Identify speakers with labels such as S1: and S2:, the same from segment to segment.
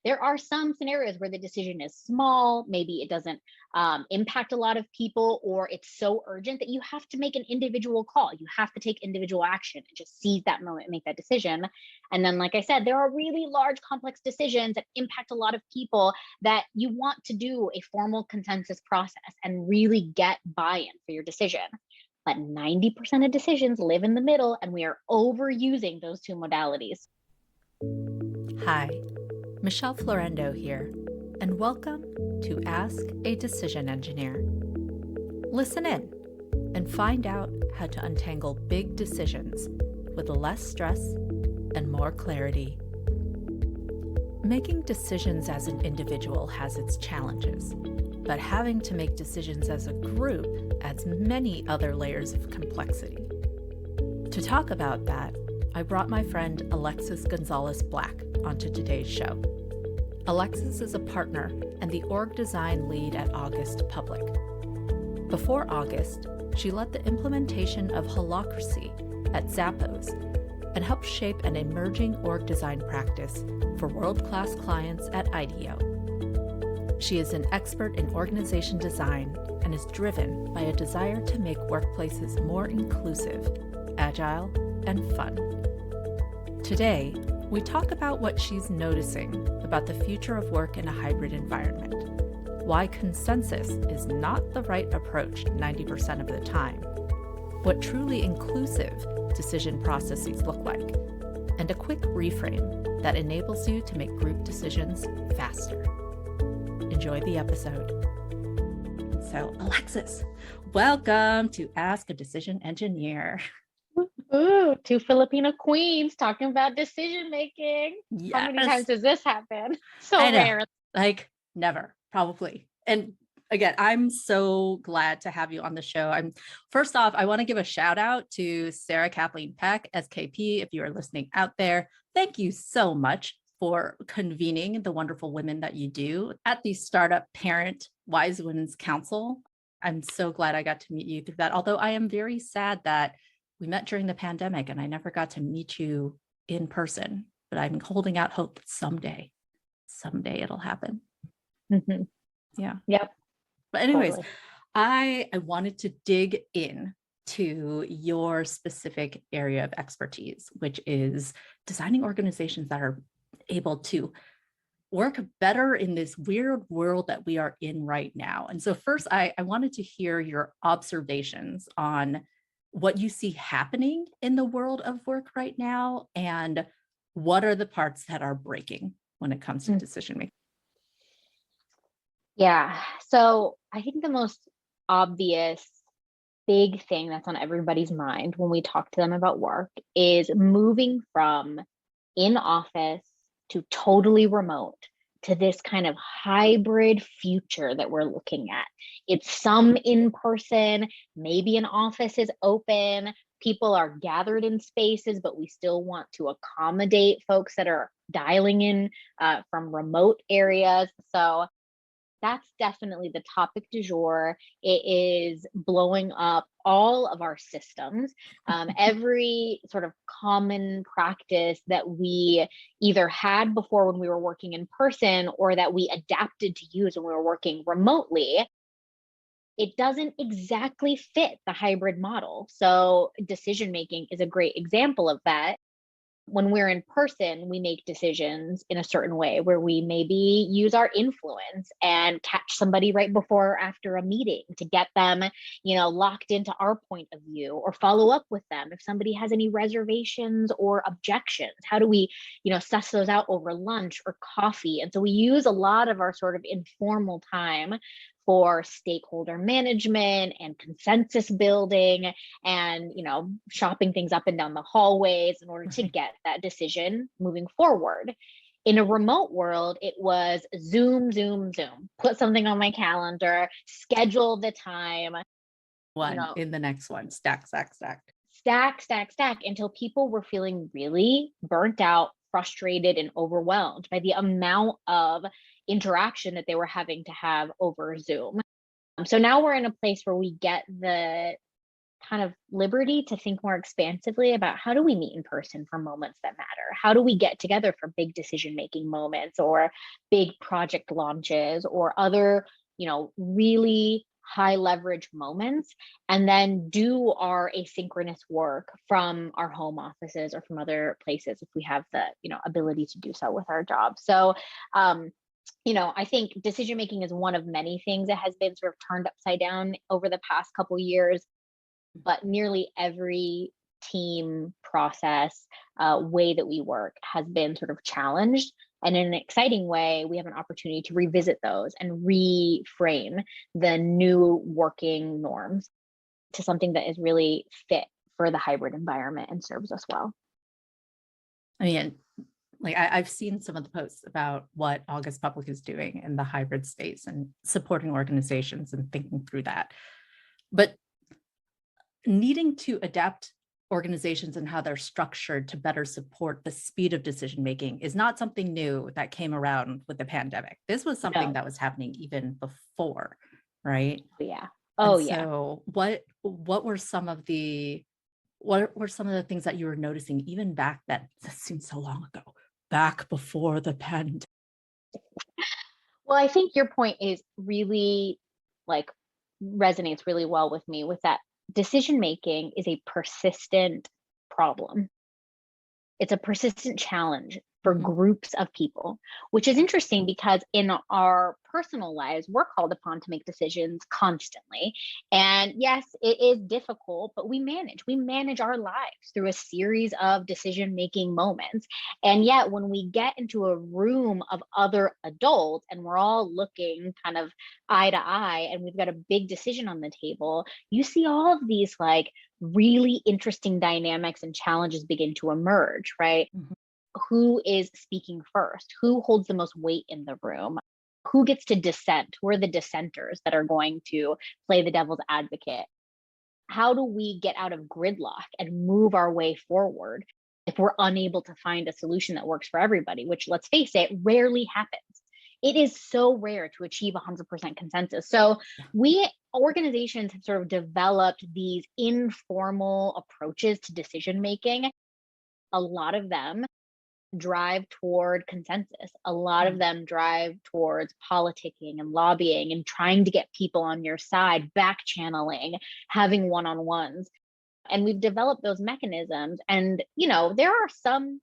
S1: There are some scenarios where the decision is small, maybe it doesn't impact a lot of people, or it's so urgent that you have to make an individual call. You have to take individual action and just seize that moment and make that decision. And then, like I said, there are really large, complex decisions that impact a lot of people that you want to do a formal consensus process and really get buy-in for your decision. But 90% of decisions live in the middle, and we are overusing those two modalities.
S2: Hi, Michelle Florendo here, and welcome to Ask a Decision Engineer. Listen in and find out how to untangle big decisions with less stress and more clarity. Making decisions as an individual has its challenges, but having to make decisions as a group adds many other layers of complexity. To talk about that, I brought my friend Alexis Gonzales-Black onto today's show. Alexis is a partner and the org design lead at August Public. Before August, she led the implementation of Holacracy at Zappos and helped shape an emerging org design practice for world-class clients at IDEO. She is an expert in organization design and is driven by a desire to make workplaces more inclusive, agile, and fun. Today, we talk about what she's noticing about the future of work in a hybrid environment, why consensus is not the right approach 90% of the time, what truly inclusive decision processes look like, and a quick reframe that enables you to make group decisions faster. Enjoy the episode. So, Alexis, welcome to Ask a Decision Engineer.
S1: Ooh, two Filipino queens talking about decision making.
S2: Yes.
S1: How many times does this happen? So
S2: I know.
S1: rare.
S2: Like never, probably. And again, I'm so glad to have you on the show. First off, I want to give a shout out to Sarah Kathleen Peck, SKP, if you are listening out there. Thank you so much for convening the wonderful women that you do at the Startup Parent Wise Women's Council. I'm so glad I got to meet you through that. Although I am very sad that we met during the pandemic and I never got to meet you in person, but I'm holding out hope that someday it'll happen.
S1: Mm-hmm.
S2: Yeah.
S1: Yep.
S2: But anyways,
S1: Totally.
S2: I wanted to dig in to your specific area of expertise, which is designing organizations that are able to work better in this weird world that we are in right now. And so first, I wanted to hear your observations on what you see happening in the world of work right now, and what are the parts that are breaking when it comes to decision making?
S1: Yeah. So I think the most obvious big thing that's on everybody's mind when we talk to them about work is moving from in office to totally remote to this kind of hybrid future that we're looking at. It's some in person, maybe an office is open, people are gathered in spaces, but we still want to accommodate folks that are dialing in from remote areas. So that's definitely the topic du jour. It is blowing up all of our systems. Every sort of common practice that we either had before when we were working in person or that we adapted to use when we were working remotely, it doesn't exactly fit the hybrid model. So decision making is a great example of that. When we're in person, we make decisions in a certain way where we maybe use our influence and catch somebody right before or after a meeting to get them, locked into our point of view, or follow up with them if somebody has any reservations or objections. How do we, suss those out over lunch or coffee? And so we use a lot of our sort of informal time for stakeholder management and consensus building and, shopping things up and down the hallways in order to get that decision moving forward. In a remote world, it was Zoom, put something on my calendar, schedule the time.
S2: One in the next one, stack
S1: until people were feeling really burnt out, frustrated, and overwhelmed by the amount of interaction that they were having to have over Zoom. So now we're in a place where we get the kind of liberty to think more expansively about how do we meet in person for moments that matter? How do we get together for big decision-making moments or big project launches or other, really high leverage moments, and then do our asynchronous work from our home offices or from other places if we have the, ability to do so with our job. So, I think decision making is one of many things that has been sort of turned upside down over the past couple years, but nearly every team process way that we work has been sort of challenged. And in an exciting way, we have an opportunity to revisit those and reframe the new working norms to something that is really fit for the hybrid environment and serves us well.
S2: I mean, like I've seen some of the posts about what August Public is doing in the hybrid space and supporting organizations and thinking through that. But needing to adapt organizations and how they're structured to better support the speed of decision making is not something new that came around with the pandemic. This was something that was happening even before, right?
S1: Yeah.
S2: So what were some of the things that you were noticing even back then? That seems so long ago, back before the pandemic.
S1: Well, I think your point is really like resonates really well with me with that decision making is a persistent problem. It's a persistent challenge for groups of people, which is interesting because in our personal lives, we're called upon to make decisions constantly. And yes, it is difficult, but we manage our lives through a series of decision-making moments. And yet when we get into a room of other adults and we're all looking kind of eye to eye and we've got a big decision on the table, you see all of these like really interesting dynamics and challenges begin to emerge, right? Who is speaking first? Who holds the most weight in the room? Who gets to dissent? Who are the dissenters that are going to play the devil's advocate? How do we get out of gridlock and move our way forward if we're unable to find a solution that works for everybody, which let's face it, rarely happens. It is so rare to achieve 100% consensus. So organizations have sort of developed these informal approaches to decision making. A lot of them drive toward consensus. A lot of them drive towards politicking and lobbying and trying to get people on your side, back channeling, having one-on-ones. And we've developed those mechanisms. And, there are some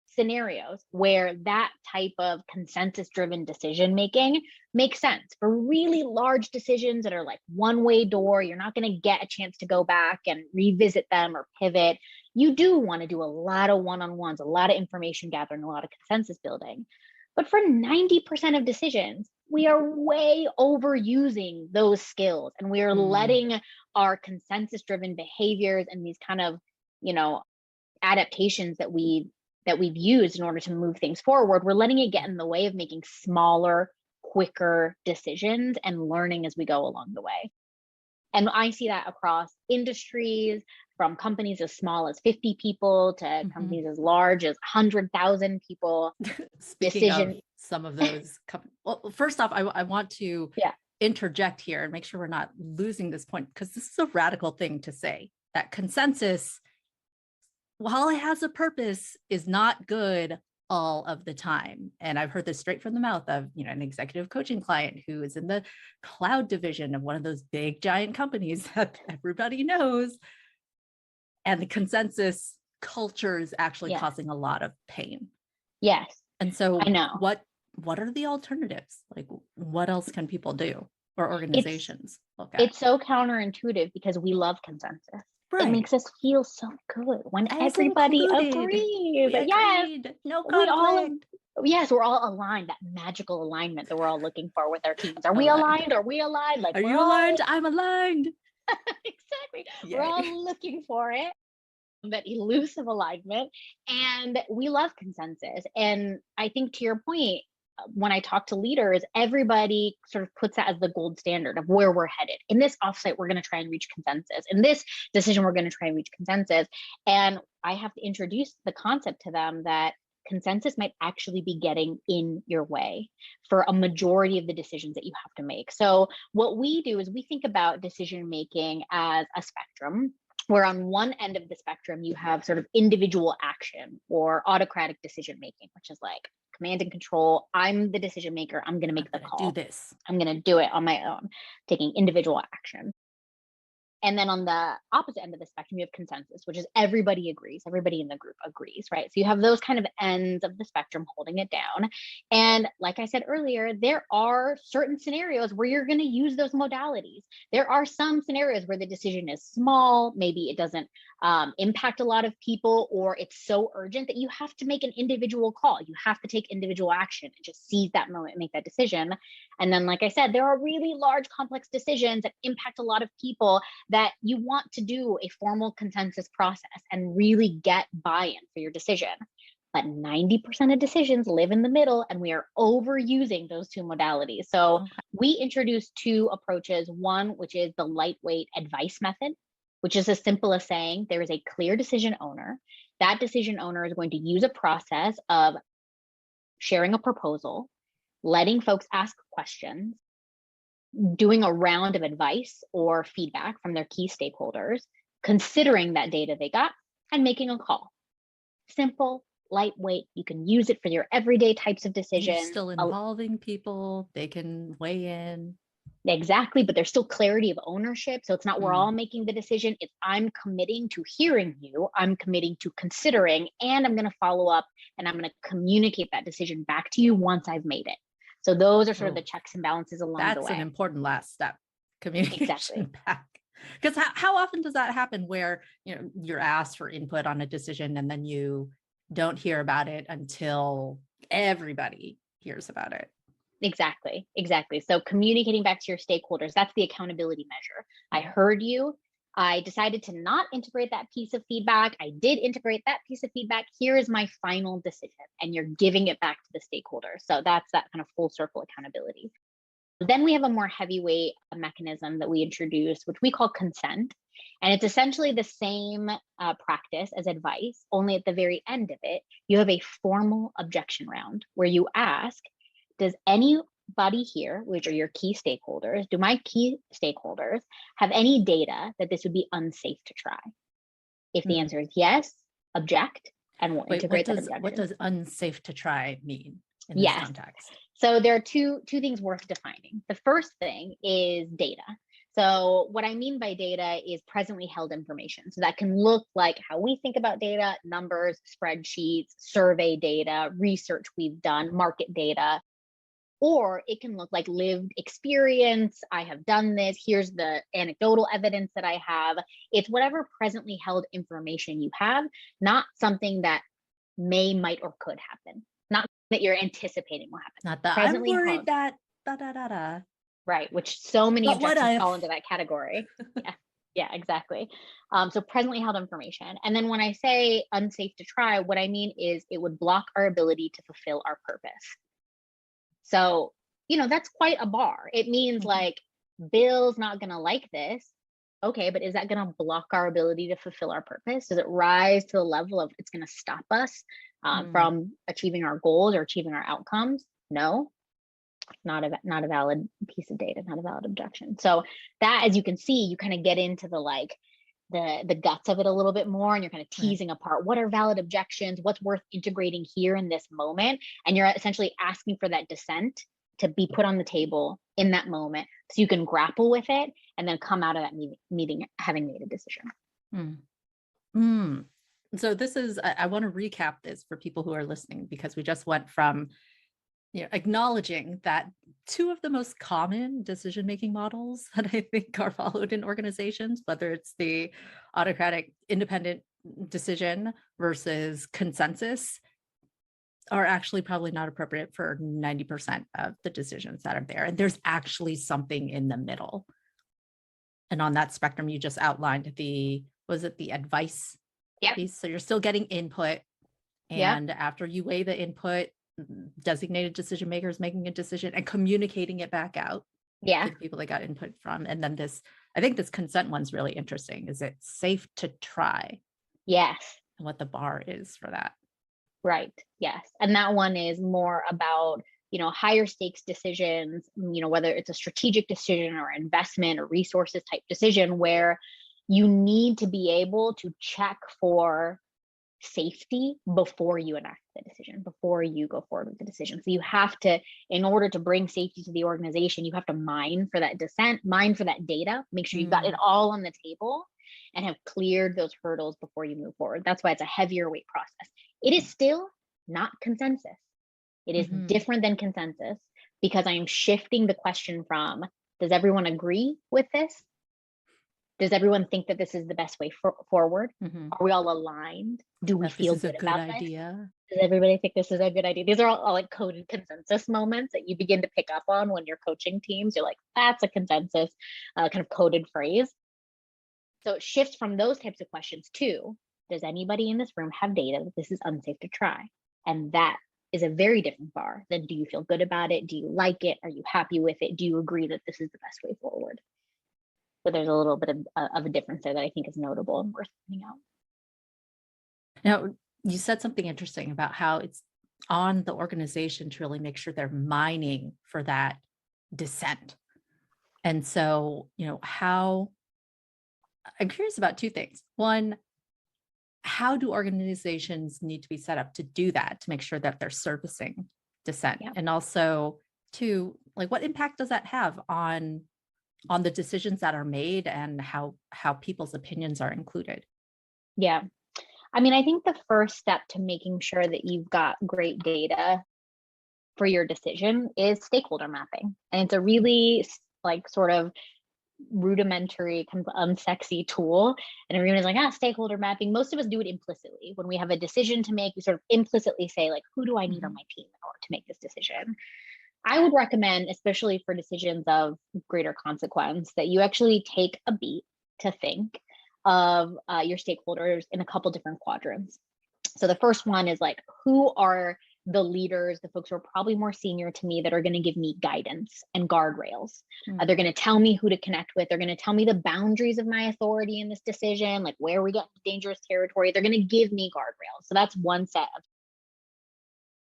S1: scenarios where that type of consensus driven decision making makes sense for really large decisions that are like one way door. You're not going to get a chance to go back and revisit them or pivot. You do want to do a lot of one-on-ones, a lot of information gathering, a lot of consensus building. But for 90% of decisions, we are way overusing those skills and we are letting our consensus driven behaviors and these kind of, adaptations that we've used in order to move things forward, we're letting it get in the way of making smaller, quicker decisions and learning as we go along the way. And I see that across industries, from companies as small as 50 people to companies as large as 100,000 people.
S2: Speaking of some of those, well, first off, I want to interject here and make sure we're not losing this point, because this is a radical thing to say, that consensus, while it has a purpose, is not good all of the time. And I've heard this straight from the mouth of, an executive coaching client who is in the cloud division of one of those big giant companies that everybody knows. And the consensus culture is actually causing a lot of pain.
S1: Yes.
S2: And so
S1: I know.
S2: What are the alternatives? Like, what else can people do, or organizations look at?
S1: It's so counterintuitive because we love consensus. Right. It makes us feel so good when everybody agrees.
S2: No conflict.
S1: We're all aligned, that magical alignment that we're all looking for with our teams. Are we aligned? Are we aligned?
S2: Like, are you aligned? I'm aligned.
S1: Exactly. Yay. We're all looking for it, that elusive alignment, and we love consensus. And I think, to your point, when I talk to leaders, everybody sort of puts that as the gold standard of where we're headed. In this offsite, we're going to try and reach consensus. In this decision, we're going to try and reach consensus. And I have to introduce the concept to them that consensus might actually be getting in your way for a majority of the decisions that you have to make. So what we do is we think about decision making as a spectrum. where on one end of the spectrum, you have sort of individual action or autocratic decision making, which is like command and control. I'm the decision maker. I'm going to make the
S2: Do
S1: call.
S2: this.
S1: I'm going to do it on my own, taking individual action. And then on the opposite end of the spectrum, you have consensus, which is everybody agrees, everybody in the group agrees, right? So you have those kind of ends of the spectrum holding it down. And like I said earlier, there are certain scenarios where you're going to use those modalities. There are some scenarios where the decision is small, maybe it doesn't impact a lot of people, or it's so urgent that you have to make an individual call. You have to take individual action and just seize that moment and make that decision. And then, like I said, there are really large, complex decisions that impact a lot of people that you want to do a formal consensus process and really get buy-in for your decision. But 90% of decisions live in the middle, and we are overusing those two modalities. So we introduced two approaches. One, which is the lightweight advice method, which is as simple as saying there is a clear decision owner. That decision owner is going to use a process of sharing a proposal, letting folks ask questions, doing a round of advice or feedback from their key stakeholders, considering that data they got, and making a call. Simple, lightweight. You can use it for your everyday types of decisions.
S2: You're still involving people. They can weigh in.
S1: Exactly, but there's still clarity of ownership. So it's not we're all making the decision. It's I'm committing to hearing you. I'm committing to considering, and I'm going to follow up and I'm going to communicate that decision back to you once I've made it. So those are sort of the checks and balances along the way.
S2: That's an important last step, communication
S1: exactly.
S2: back. Because how often does that happen where you're asked for input on a decision and then you don't hear about it until everybody hears about it?
S1: Exactly. So communicating back to your stakeholders, that's the accountability measure. I heard you. I decided to not integrate that piece of feedback. I did integrate that piece of feedback. Here is my final decision, and you're giving it back to the stakeholder. So that's that kind of full circle accountability. Then we have a more heavyweight mechanism that we introduced, which we call consent. And it's essentially the same practice as advice, only at the very end of it, you have a formal objection round where you ask, does anybody here, which are your key stakeholders, do my key stakeholders have any data that this would be unsafe to try? If the answer is yes, object, and we'll integrate that objection.
S2: What does unsafe to try mean in this context?
S1: So there are two things worth defining. The first thing is data. So what I mean by data is presently held information. So that can look like how we think about data, numbers, spreadsheets, survey data, research we've done, market data. Or it can look like lived experience. I have done this. Here's the anecdotal evidence that I have. It's whatever presently held information you have, not something that may, might, or could happen. Not that you're anticipating will happen.
S2: Not that I'm worried that da-da-da-da.
S1: Right, which so many objections fall into that category. Yeah, exactly. So presently held information. And then when I say unsafe to try, what I mean is it would block our ability to fulfill our purpose. So, that's quite a bar. It means like Bill's not going to like this. Okay, but is that going to block our ability to fulfill our purpose? Does it rise to the level of it's going to stop us from achieving our goals or achieving our outcomes? No, not a valid piece of data, not a valid objection. So that, as you can see, you kind of get into the guts of it a little bit more, and you're kind of teasing apart what are valid objections, what's worth integrating here in this moment, and you're essentially asking for that dissent to be put on the table in that moment so you can grapple with it and then come out of that meeting having made a decision.
S2: So this is, I want to recap this for people who are listening, because we just went from acknowledging that two of the most common decision-making models that I think are followed in organizations, whether it's the autocratic independent decision versus consensus, are actually probably not appropriate for 90% of the decisions that are there. And there's actually something in the middle. And on that spectrum, you just outlined the advice piece? So you're still getting input. And after you weigh the input, designated decision makers making a decision and communicating it back out to the people they got input from. And then I think this consent one's really interesting. Is it safe to try?
S1: Yes.
S2: And what the bar is for that.
S1: Right. Yes. And that one is more about, higher stakes decisions, whether it's a strategic decision or investment or resources type decision where you need to be able to check for safety before you enact the decision, before you go forward with the decision. So you have to, in order to bring safety to the organization, you have to mine for that dissent, mine for that data, make sure you've got it all on the table and have cleared those hurdles before you move forward. That's why it's a heavier weight process. It is still not consensus. It is different than consensus because I am shifting the question from, does everyone agree with this? Does everyone think that this is the best way forward? Are we all aligned? Do we feel good about
S2: idea?
S1: This? Does everybody think this is a good idea? These are all like coded consensus moments that you begin to pick up on when you're coaching teams. You're like, that's a consensus kind of coded phrase. So it shifts from those types of questions to, does anybody in this room have data that this is unsafe to try? And that is a very different bar than, do you feel good about it? Do you like it? Are you happy with it? Do you agree that this is the best way forward? But there's a little bit of a difference there that I think is notable and worth pointing out.
S2: Now, you said something interesting about how it's on the organization to really make sure they're mining for that dissent. And so, how, I'm curious about two things. One, how do organizations need to be set up to do that, to make sure that they're servicing dissent? Yeah. And also, two, like, what impact does that have on the decisions that are made and how people's opinions are included?
S1: Yeah. I mean, I think the first step to making sure that you've got great data for your decision is stakeholder mapping. And it's a really like sort of rudimentary, kind of unsexy tool. And everyone is like, stakeholder mapping. Most of us do it implicitly. When we have a decision to make, we sort of implicitly say, like, who do I need on my team in order to make this decision? I would recommend, especially for decisions of greater consequence, that you actually take a beat to think of your stakeholders in a couple different quadrants. So the first one is like, who are the leaders, the folks who are probably more senior to me that are going to give me guidance and guardrails? They're going to tell me who to connect with. They're going to tell me the boundaries of my authority in this decision, like where we get into dangerous territory. They're going to give me guardrails. So that's one set of.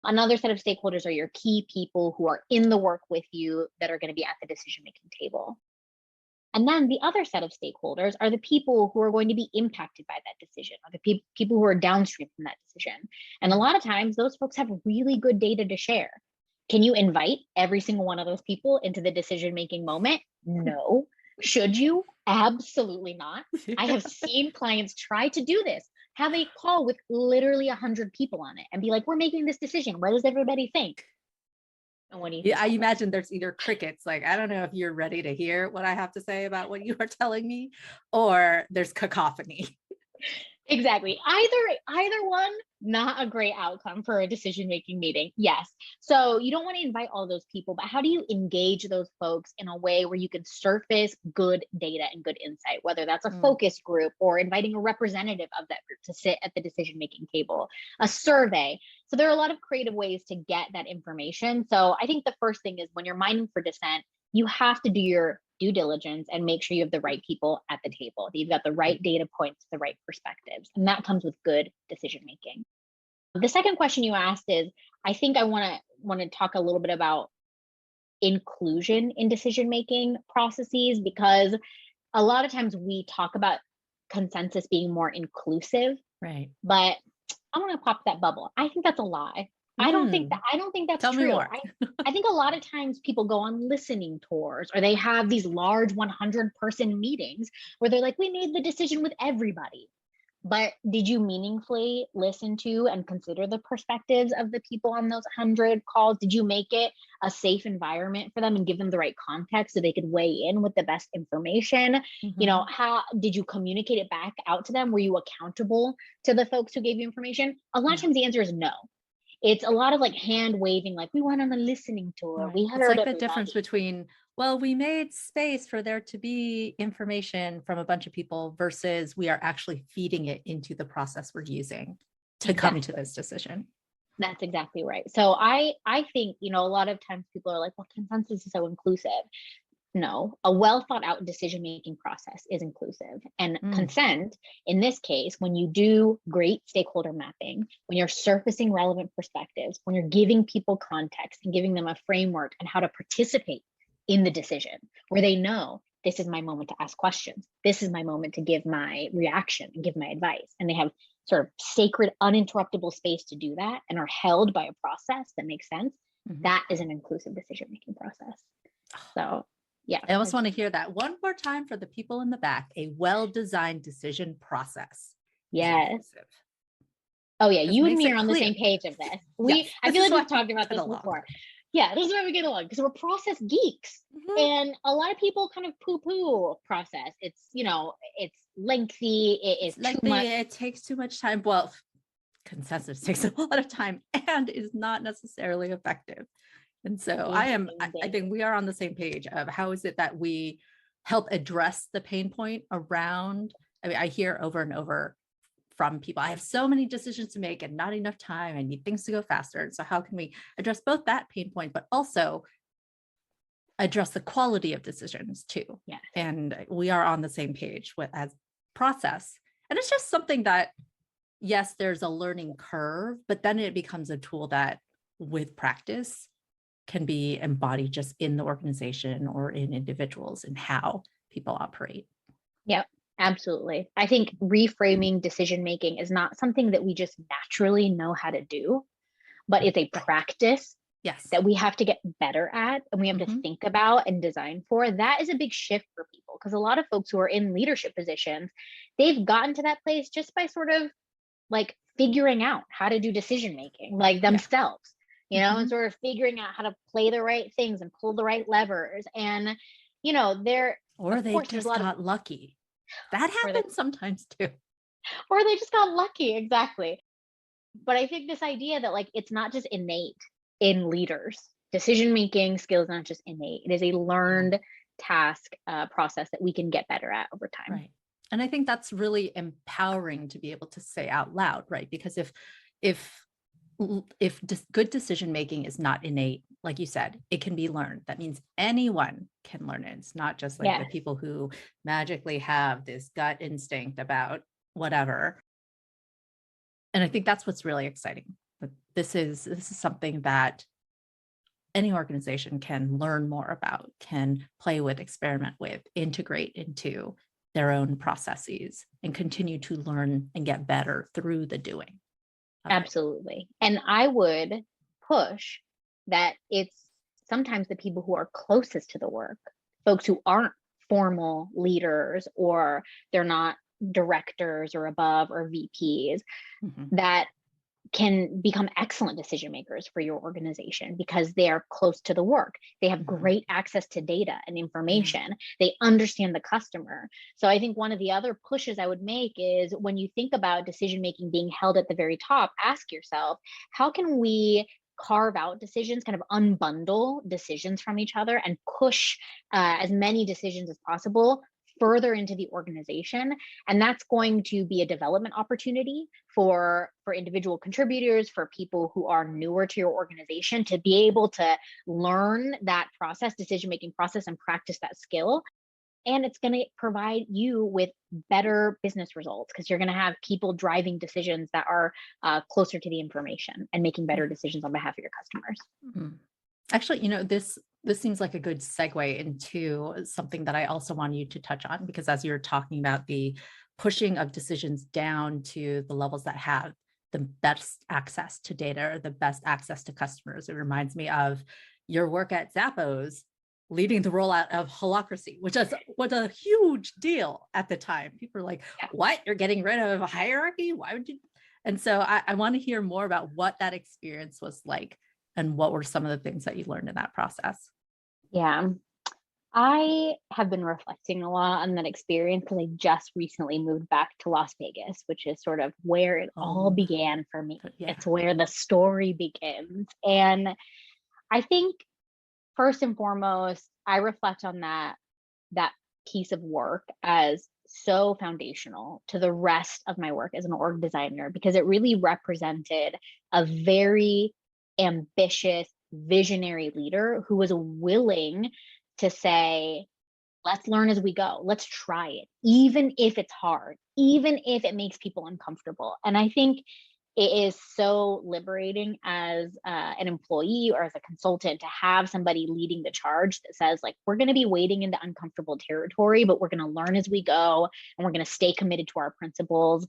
S1: Another set of stakeholders are your key people who are in the work with you that are going to be at the decision-making table. And then the other set of stakeholders are the people who are going to be impacted by that decision, or the people who are downstream from that decision. And a lot of times those folks have really good data to share. Can you invite every single one of those people into the decision-making moment? No. Should you? Absolutely not. I have seen clients try to do this. Have a call with literally 100 people on it and be like, we're making this decision. What does everybody think? And what do you think?
S2: Yeah, I imagine there's either crickets, like, I don't know if you're ready to hear what I have to say about what you are telling me, or there's cacophony.
S1: Exactly. Either one, not a great outcome for a decision-making meeting. Yes. So you don't want to invite all those people, but how do you engage those folks in a way where you can surface good data and good insight, whether that's a focus group or inviting a representative of that group to sit at the decision-making table, a survey. So there are a lot of creative ways to get that information. So I think the first thing is, when you're mining for dissent, you have to do your due diligence and make sure you have the right people at the table, that you've got the right data points, the right perspectives, and that comes with good decision making. The second question you asked is, I think I want to talk a little bit about inclusion in decision making processes, because a lot of times we talk about consensus being more inclusive,
S2: right?
S1: But I want to pop that bubble. I think that's a lie. I don't think that's
S2: Tell
S1: true.
S2: Me more.
S1: I think a lot of times people go on listening tours, or they have these large 100-person meetings where they're like, we made the decision with everybody. But did you meaningfully listen to and consider the perspectives of the people on those 100 calls? Did you make it a safe environment for them and give them the right context so they could weigh in with the best information? How did you communicate it back out to them? Were you accountable to the folks who gave you information? A lot of times the answer is no. It's a lot of like hand waving, like, we went on a listening tour.
S2: Right.
S1: We heard
S2: it's like
S1: everybody.
S2: The difference between, well, we made space for there to be information from a bunch of people versus we are actually feeding it into the process we're using to come to this decision.
S1: That's exactly right. So I think, a lot of times people are like, well, consensus is so inclusive. No, a well thought out decision-making process is inclusive. And consent, in this case, when you do great stakeholder mapping, when you're surfacing relevant perspectives, when you're giving people context and giving them a framework and how to participate in the decision, where they know this is my moment to ask questions. This is my moment to give my reaction and give my advice. And they have sort of sacred, uninterruptible space to do that and are held by a process that makes sense. That is an inclusive decision-making process. So yeah.
S2: I almost want to hear that one more time for the people in the back. A well-designed decision process.
S1: Yes. Oh yeah, you and me are on the
S2: clear.
S1: same page of this.
S2: Yes,
S1: I feel like we've talked about this before. Yeah, this is why we get along, because we're process geeks. And a lot of people kind of poo-poo process. It's, you know, it's lengthy, it is too much.
S2: It takes too much time. Well, consensus takes a lot of time and is not necessarily effective. And so I think we are on the same page of how is it that we help address the pain point around, I mean, I hear over and over from people, I have so many decisions to make and not enough time. I need things to go faster. And so how can we address both that pain point, but also address the quality of decisions too?
S1: Yeah.
S2: And we are on the same page with as process. And it's just something that, yes, there's a learning curve, but then it becomes a tool that with practice can be embodied just in the organization or in individuals and how people operate.
S1: Yep. Absolutely. I think reframing decision-making is not something that we just naturally know how to do, but it's a practice that we have to get better at and we have to think about and design for. That is a big shift for people, because a lot of folks who are in leadership positions, they've gotten to that place just by sort of like figuring out how to do decision-making like themselves, you know, and sort of figuring out how to play the right things and pull the right levers. And, you know, they
S2: just got lucky. That happens sometimes too.
S1: Or they just got lucky. Exactly. But I think this idea that like, it's not just innate in leaders. Decision-making skill is not just innate. It is a learned task process that we can get better at over time.
S2: Right. And I think that's really empowering to be able to say out loud, right? Because if good decision-making is not innate, like you said, it can be learned. That means anyone can learn it. It's not just like the people who magically have this gut instinct about whatever. And I think that's what's really exciting. But this is something that any organization can learn more about, can play with, experiment with, integrate into their own processes, and continue to learn and get better through the doing.
S1: Absolutely. And I would push that it's sometimes the people who are closest to the work, folks who aren't formal leaders or they're not directors or above or VPs, that can become excellent decision makers for your organization because they are close to the work. They have great access to data and information. They understand the customer. So I think one of the other pushes I would make is when you think about decision making being held at the very top, ask yourself, how can we carve out decisions, kind of unbundle decisions from each other and push as many decisions as possible further into the organization? And that's going to be a development opportunity for individual contributors, for people who are newer to your organization, to be able to learn that process, decision-making process, and practice that skill. And it's going to provide you with better business results because you're going to have people driving decisions that are closer to the information and making better decisions on behalf of your customers.
S2: Actually, you know, this seems like a good segue into something that I also want you to touch on, because as you're talking about the pushing of decisions down to the levels that have the best access to data or the best access to customers, it reminds me of your work at Zappos leading the rollout of Holacracy, which was a huge deal at the time. People are like, what? You're getting rid of a hierarchy? Why would you? And so I want to hear more about what that experience was like and what were some of the things that you learned in that process.
S1: Yeah, I have been reflecting a lot on that experience because I just recently moved back to Las Vegas, which is sort of where it all began for me. It's where the story begins. And I think first and foremost, I reflect on that piece of work as so foundational to the rest of my work as an org designer, because it really represented a very ambitious, visionary leader who was willing to say, let's learn as we go. Let's try it, even if it's hard, even if it makes people uncomfortable. And I think it is so liberating as an employee or as a consultant to have somebody leading the charge that says, like, we're going to be wading into uncomfortable territory, but we're going to learn as we go, and we're going to stay committed to our principles.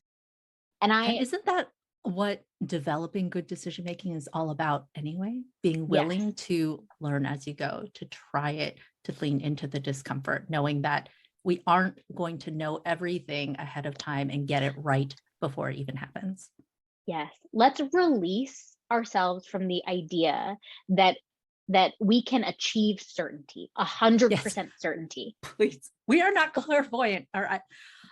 S1: And
S2: And
S1: I,
S2: isn't that what developing good decision making is all about anyway? Being
S1: yes,
S2: willing to learn as you go, to try it, to lean into the discomfort, knowing that we aren't going to know everything ahead of time and get it right before it even happens.
S1: yes, let's release ourselves from the idea that we can achieve certainty,
S2: Yes,
S1: 100% certainty.
S2: please. We are not clairvoyant. All right.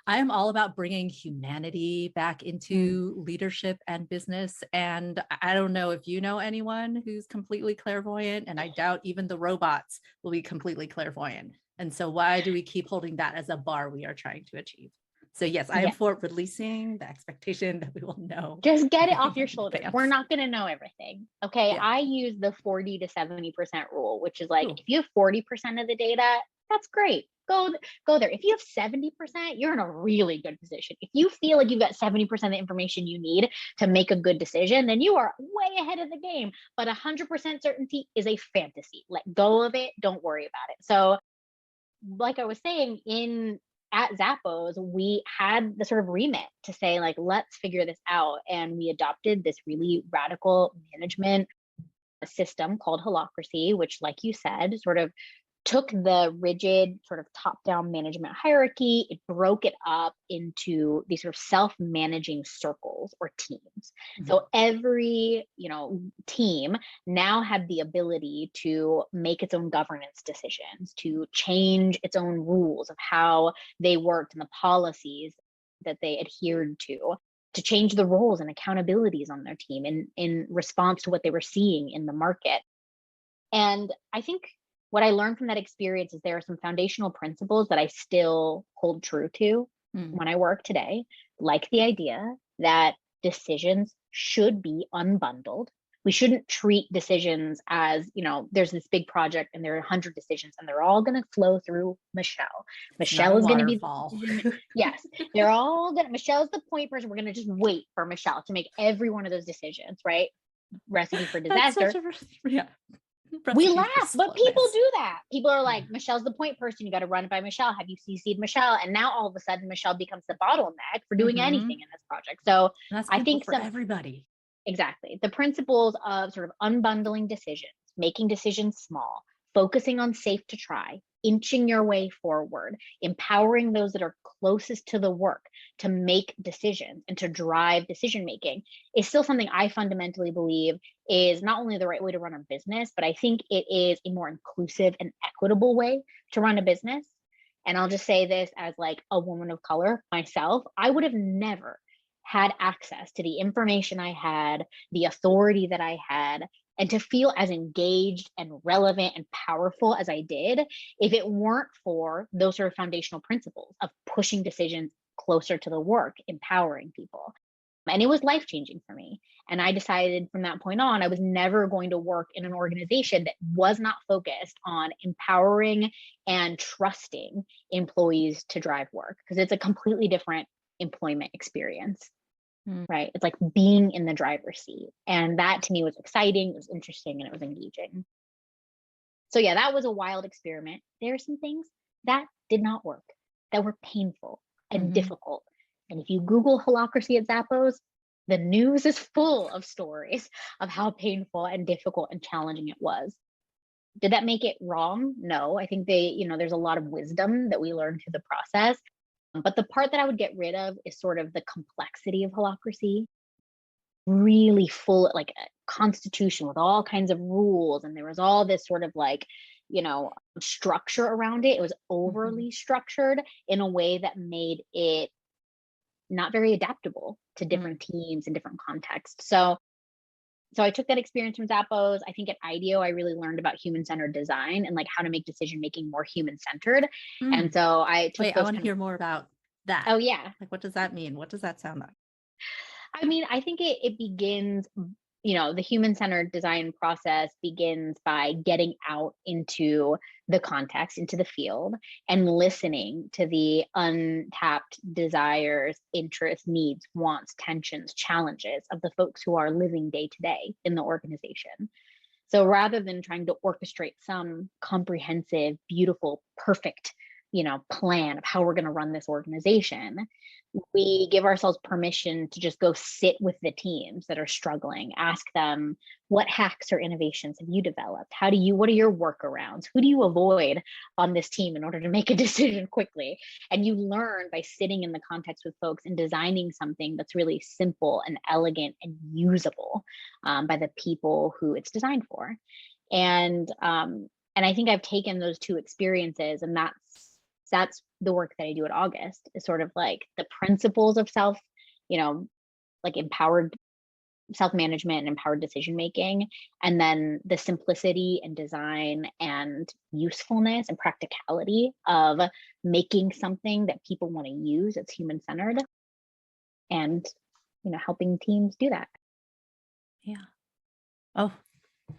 S2: I am all about bringing humanity back
S1: Mm,
S2: into leadership and business. And I don't know if you know anyone who's completely clairvoyant, and I doubt even the robots will be completely clairvoyant. And so, why do we keep holding that as a bar we are trying to achieve? So, yes, I am
S1: yeah,
S2: for releasing the expectation that we will know
S1: just get it off
S2: everything
S1: your
S2: in
S1: shoulders. We're
S2: advance.
S1: not going to know everything. Okay.
S2: Yeah.
S1: I use the 40 to 70% rule, which is like,
S2: Ooh,
S1: if you have 40% of the data, that's great. Go there. If you have 70%, you're in a really good position. If you feel like you've got 70% of the information you need to make a good decision, then you are way ahead of the game. But 100% certainty is a fantasy. Let go of it. Don't worry about it. So, like I was saying, in at Zappos, we had the sort of remit to say, like, let's figure this out. And we adopted this really radical management system called Holacracy, which, like you said, sort of took the rigid sort of top-down management hierarchy, it broke it up into these sort of self-managing circles or teams.
S2: mhm.
S1: So every, team now had the ability to make its own governance decisions, to change its own rules of how they worked and the policies that they adhered to change the roles and accountabilities on their team in response to what they were seeing in the market. And I think what I learned from that experience is there are some foundational principles that I still hold true to
S2: Mm.
S1: when I work today, like the idea that decisions should be unbundled. We shouldn't treat decisions as, there's this big project and there are 100 decisions and they're all going to flow through Michelle.
S2: It's not
S1: Michelle
S2: a
S1: is going to be the
S2: waterfall.
S1: decision. Yes, Michelle's the point person. We're going to just wait for Michelle to make every one of those decisions, right? Recipe for
S2: That's such
S1: disaster.
S2: a yeah.
S1: We
S2: Recipe for
S1: laugh, but people
S2: slowness.
S1: do that. People are like,
S2: Yeah.
S1: Michelle's the point person. You got to run it by Michelle. Have you CC'd Michelle? And now all of a sudden, Michelle becomes the bottleneck for doing anything
S2: Mhm.
S1: in this project. So
S2: That's
S1: I
S2: painful
S1: think
S2: for everybody.
S1: exactly, the principles of sort of unbundling decisions, making decisions small, focusing on safe to try, inching your way forward, empowering those that are closest to the work to make decisions and to drive decision making is still something I fundamentally believe is not only the right way to run a business, but I think it is a more inclusive and equitable way to run a business. And I'll just say this as like a woman of color myself, I would have never had access to the information I had, the authority that I had, and to feel as engaged and relevant and powerful as I did if it weren't for those sort of foundational principles of pushing decisions closer to the work, empowering people. And it was life changing for me. And I decided from that point on, I was never going to work in an organization that was not focused on empowering and trusting employees to drive work because it's a completely different employment experience.
S2: Mm.
S1: Right? It's like being in the driver's seat. And that to me was exciting, it was interesting, and it was engaging. So yeah, that was a wild experiment. There are some things that did not work, that were painful and
S2: Mhm.
S1: difficult. And if you Google holacracy at Zappos, the news is full of stories of how painful and difficult and challenging it was. Did that make it wrong? No. I think there's a lot of wisdom that we learned through the process. But the part that I would get rid of is sort of the complexity of holacracy, really full, like a constitution with all kinds of rules. And there was all this sort of like, structure around it. It was
S2: Mhm.
S1: overly structured in a way that made it not very adaptable to
S2: Mm.
S1: different teams and different contexts. So I took that experience from Zappos. I think at IDEO, I really learned about human-centered design and like how to make decision making more human-centered. And
S2: Mm.
S1: so I took
S2: Wait, I
S1: those
S2: want to
S1: kind of,
S2: hear more about that.
S1: oh yeah.
S2: Like, what does that mean? What does that sound like?
S1: I mean, I think it begins, the human-centered design process begins by getting out into the context, into the field, and listening to the untapped desires, interests, needs, wants, tensions, challenges of the folks who are living day to day in the organization. So rather than trying to orchestrate some comprehensive, beautiful, perfect, plan of how we're going to run this organization, we give ourselves permission to just go sit with the teams that are struggling, ask them, what hacks or innovations have you developed? What are your workarounds? Who do you avoid on this team in order to make a decision quickly? And you learn by sitting in the context with folks and designing something that's really simple and elegant and usable by the people who it's designed for. And I think I've taken those two experiences, and that's the work that I do at August, is sort of like the principles of like empowered self-management and empowered decision making, and then the simplicity and design and usefulness and practicality of making something that people want to use that's human-centered, and helping teams do that.
S2: Yeah. Oh,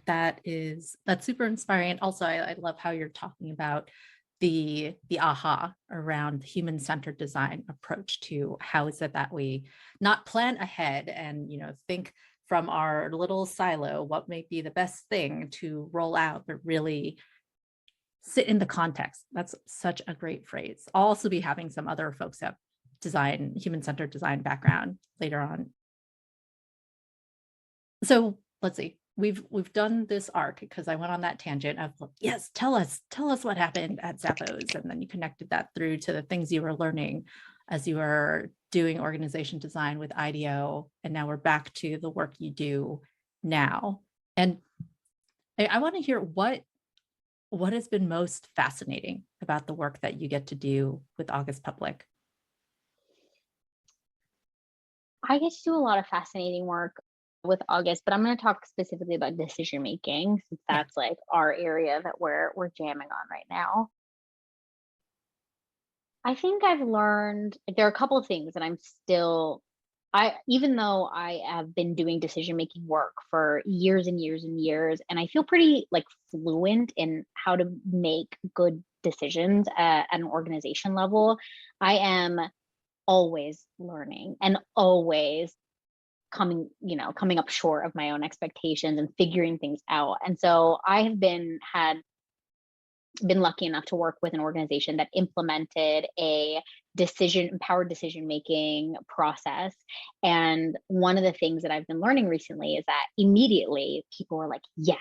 S2: that's super inspiring. And also, I love how you're talking about the aha around the human-centered design approach to how is it that we not plan ahead and think from our little silo what may be the best thing to roll out, but really sit in the context. That's such a great phrase. I'll also be having some other folks that design human-centered design background later on. So let's see. We've done this arc because I went on that tangent of, yes, tell us what happened at Zappos, and then you connected that through to the things you were learning as you were doing organization design with IDEO, and now we're back to the work you do now. And I want to hear what has been most fascinating about the work that you get to do with August Public.
S1: I get to do a lot of fascinating work with August, but I'm going to talk specifically about decision making, since that's like our area that we're jamming on right now. I think I've learned there are a couple of things that even though I have been doing decision making work for years and years and years, and I feel pretty like fluent in how to make good decisions at an organization level, I am always learning and always coming up short of my own expectations and figuring things out. And so I have been lucky enough to work with an organization that implemented a empowered decision making process. And one of the things that I've been learning recently is that immediately people were like, yes,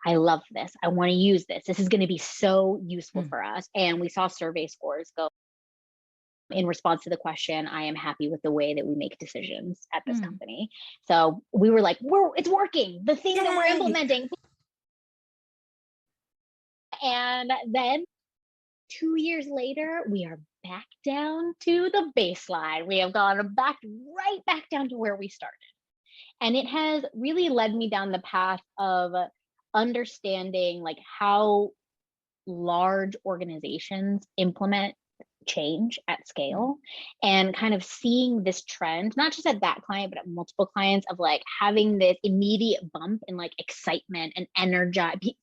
S1: I love this. I want to use this. This is going to be so useful for us. And we saw survey scores go in response to the question, I am happy with the way that we make decisions at this company. So we were like, it's working, the thing that we're implementing. And then 2 years later, we are back down to the baseline. We have gone right back down to where we started. And it has really led me down the path of understanding like how large organizations implement change at scale, and kind of seeing this trend, not just at that client, but at multiple clients, of like having this immediate bump in like excitement and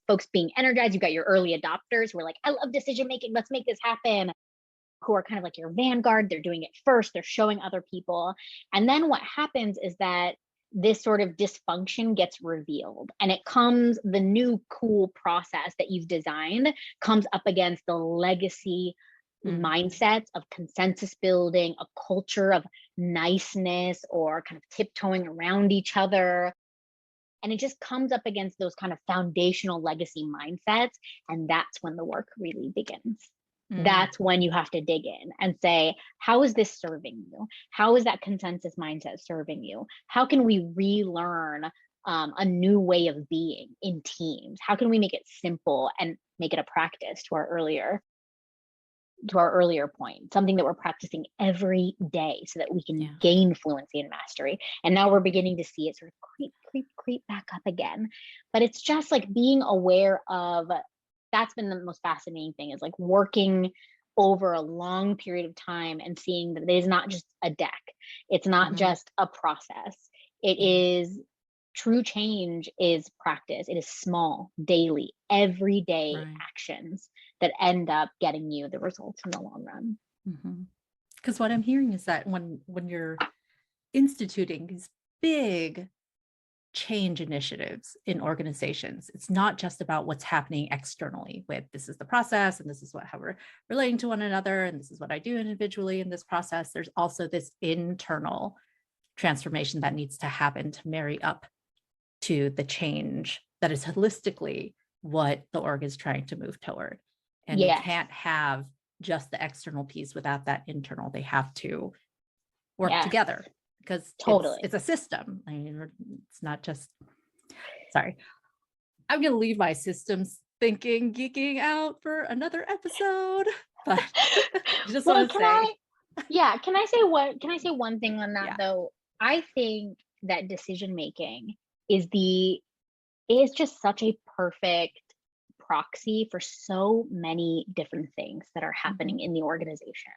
S1: folks being energized. You've got your early adopters who are like, I love decision making, let's make this happen, who are kind of like your vanguard. They're doing it first, they're showing other people. And then what happens is that this sort of dysfunction gets revealed, and the new cool process that you've designed comes up against the legacy mindsets of consensus building, a culture of niceness, or kind of tiptoeing around each other. And it just comes up against those kind of foundational legacy mindsets. And that's when the work really begins. That's when you have to dig in and say, how is this serving you? How is that consensus mindset serving you? How can we relearn a new way of being in teams? How can we make it simple and make it a practice, to our earlier point, something that we're practicing every day so that we can gain fluency and mastery. And now we're beginning to see it sort of creep back up again. But it's just like being aware of, that's been the most fascinating thing, is like working over a long period of time and seeing that it is not just a deck. It's not just a process. It is true change is practice. It is small, daily, everyday
S2: Right.
S1: actions that end up getting you the results in the long run.
S2: Because what I'm hearing is that when you're instituting these big change initiatives in organizations, it's not just about what's happening externally with this is the process and this is how we're relating to one another and this is what I do individually in this process. There's also this internal transformation that needs to happen to marry up to the change that is holistically what the org is trying to move toward. And you
S1: Yes.
S2: can't have just the external piece without that internal. They have to work
S1: Yes.
S2: together because
S1: Totally.
S2: it's a system. I mean, it's not just, sorry, I'm going to leave my systems thinking, geeking out for another episode, but I just
S1: Well,
S2: want to say.
S1: can I say one thing on that
S2: Yeah.
S1: though? I think that decision making is just such a perfect proxy for so many different things that are happening in the organization.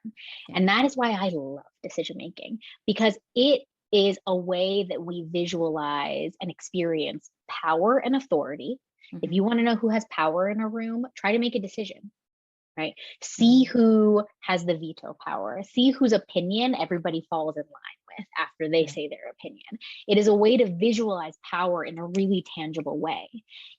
S2: Yeah.
S1: And that is why I love decision making, because it is a way that we visualize and experience power and authority. If you want to know who has power in a room, try to make a decision, right? See who has the veto power, see whose opinion everybody falls in line with after they say their opinion. It is a way to visualize power in a really tangible way.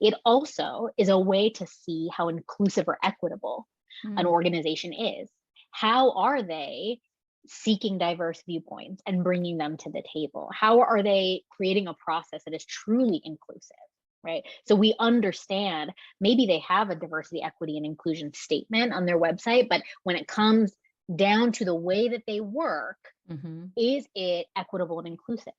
S1: It also is a way to see how inclusive or equitable an organization is. How are they seeking diverse viewpoints and bringing them to the table? How are they creating a process that is truly inclusive? Right. So we understand maybe they have a diversity, equity, and inclusion statement on their website, but when it comes down to the way that they work, is it equitable and inclusive?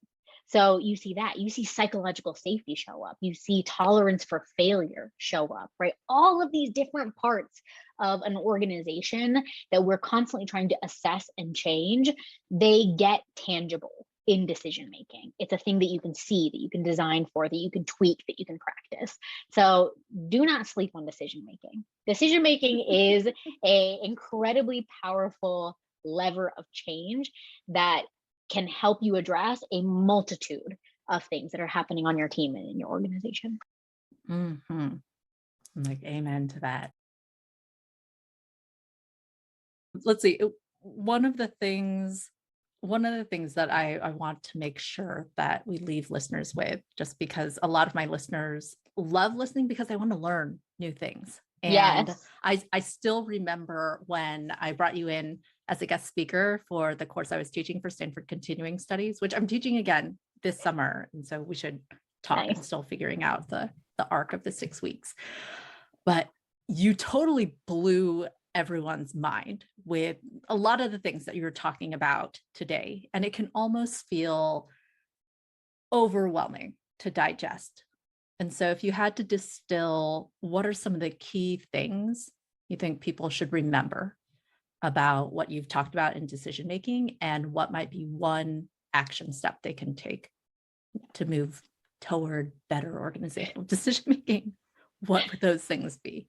S1: So you see that, you see psychological safety show up, you see tolerance for failure show up, right? All of these different parts of an organization that we're constantly trying to assess and change, they get tangible in decision making. It's a thing that you can see, that you can design for, that you can tweak, that you can practice. So do not sleep on decision making. Decision making is a incredibly powerful lever of change that can help you address a multitude of things that are happening on your team and in your organization.
S2: I'm like, amen to that. Let's see. One of the things that I want to make sure that we leave listeners with, just because a lot of my listeners love listening because they want to learn new things. And
S1: Yes.
S2: I still remember when I brought you in as a guest speaker for the course I was teaching for Stanford Continuing Studies, which I'm teaching again this summer. And so we should talk.
S1: Nice.
S2: I'm still figuring out the arc of the 6 weeks. But you totally blew everyone's mind with a lot of the things that you were talking about today. And it can almost feel overwhelming to digest. And so if you had to distill, what are some of the key things you think people should remember about what you've talked about in decision making, and what might be one action step they can take to move toward better organizational decision making? What would those things be?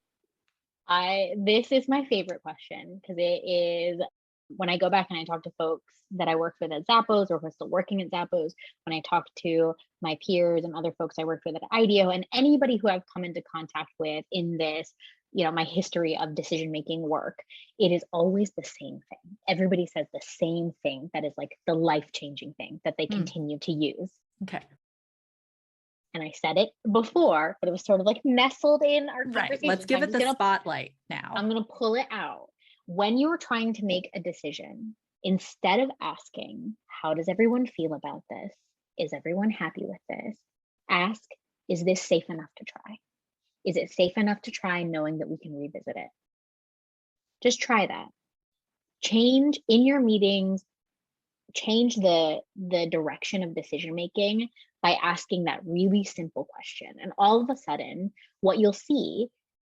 S1: This is my favorite question, because it is when I go back and I talk to folks that I worked with at Zappos or who are still working at Zappos, when I talk to my peers and other folks I worked with at IDEO, and anybody who I've come into contact with in this, my history of decision-making work, it is always the same thing. Everybody says the same thing that is like the life-changing thing that they continue to use.
S2: Okay.
S1: And I said it before, but it was sort of like nestled in our conversation.
S2: Right. Let's give it the spotlight now.
S1: I'm going to pull it out. When you're trying to make a decision, instead of asking, how does everyone feel about this? Is everyone happy with this? Ask, is this safe enough to try? Is it safe enough to try, knowing that we can revisit it? Just try that. Change in your meetings, change the direction of decision making by asking that really simple question. And all of a sudden, what you'll see,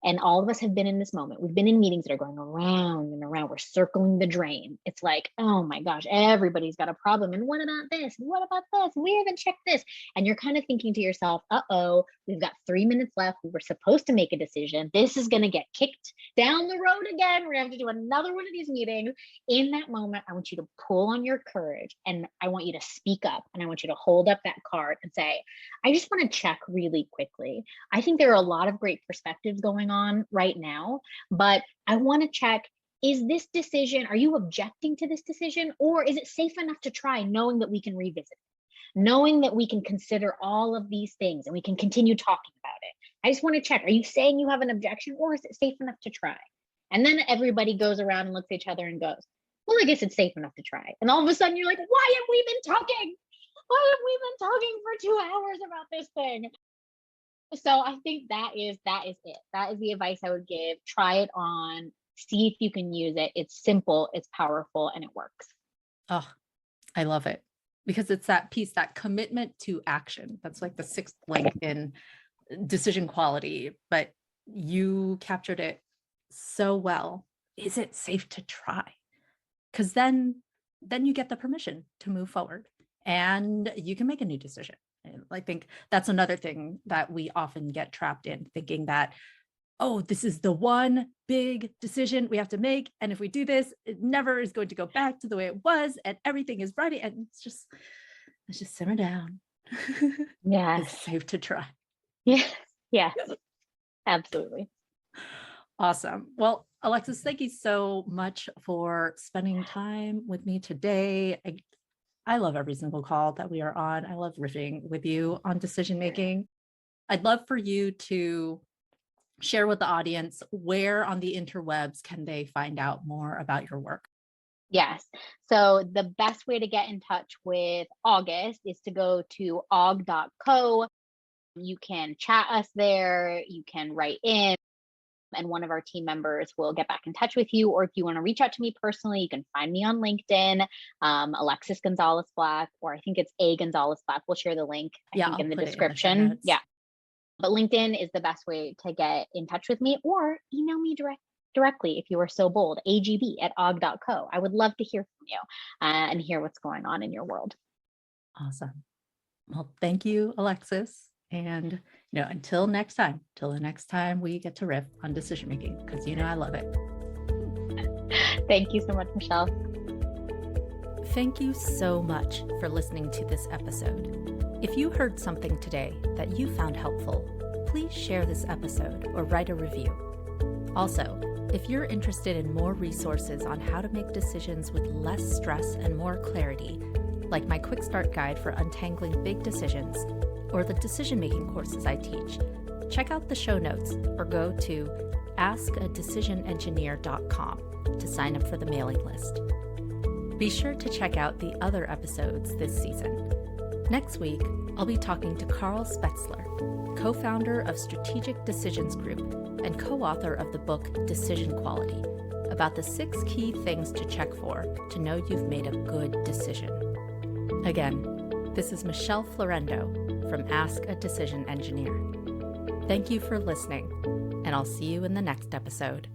S1: And all of us have been in this moment. We've been in meetings that are going around and around. We're circling the drain. It's like, oh my gosh, everybody's got a problem. And what about this? What about this? We haven't checked this. And you're kind of thinking to yourself, uh-oh, we've got 3 minutes left. We were supposed to make a decision. This is going to get kicked down the road again. We're going to have to do another one of these meetings. In that moment, I want you to pull on your courage, and I want you to speak up, and I want you to hold up that card and say, I just want to check really quickly. I think there are a lot of great perspectives going on right now, but I want to check, is this decision, are you objecting to this decision, or is it safe enough to try, knowing that we can revisit it, knowing that we can consider all of these things and we can continue talking about it? I just want to check, are you saying you have an objection, or is it safe enough to try? And then everybody goes around and looks at each other and goes, well, I guess it's safe enough to try. And all of a sudden you're like, why have we been talking? Why have we been talking for 2 hours about this thing? So I think that is it. That is the advice I would give. Try it on, see if you can use it. It's simple, it's powerful, and it works.
S2: Oh, I love it, because it's that piece, that commitment to action. That's like the 6th link in decision quality, but you captured it so well. Is it safe to try? Because then you get the permission to move forward and you can make a new decision. And I think that's another thing that we often get trapped in, thinking that, oh, this is the one big decision we have to make. And if we do this, it never is going to go back to the way it was and everything is ready. And let's just simmer down.
S1: Yes.
S2: It's safe to try.
S1: Yes. Yes. Absolutely.
S2: Awesome. Well, Alexis, thank you so much for spending time with me today. I love every single call that we are on. I love riffing with you on decision making. I'd love for you to share with the audience, where on the interwebs can they find out more about your work?
S1: Yes. So the best way to get in touch with August is to go to aug.co. You can chat us there. You can write in, and one of our team members will get back in touch with you. Or if you want to reach out to me personally, you can find me on LinkedIn, Alexis Gonzales-Black, or I think it's A Gonzales-Black. We'll share the link, I think, in the description. Yeah. But LinkedIn is the best way to get in touch with me, or email me directly if you are so bold, agb@aug.co. I would love to hear from you and hear what's going on in your world.
S2: Awesome. Well, thank you, Alexis. And until next time, till the next time we get to riff on decision making, because I love it.
S1: Thank you so much, Michelle.
S2: Thank you so much for listening to this episode. If you heard something today that you found helpful, please share this episode or write a review. Also, if you're interested in more resources on how to make decisions with less stress and more clarity, like my quick start guide for untangling big decisions, or the decision-making courses I teach, check out the show notes or go to askadecisionengineer.com to sign up for the mailing list. Be sure to check out the other episodes this season. Next week, I'll be talking to Carl Spetzler, co-founder of Strategic Decisions Group and co-author of the book Decision Quality, about the 6 key things to check for to know you've made a good decision. Again, this is Michelle Florendo from Ask a Decision Engineer. Thank you for listening, and I'll see you in the next episode.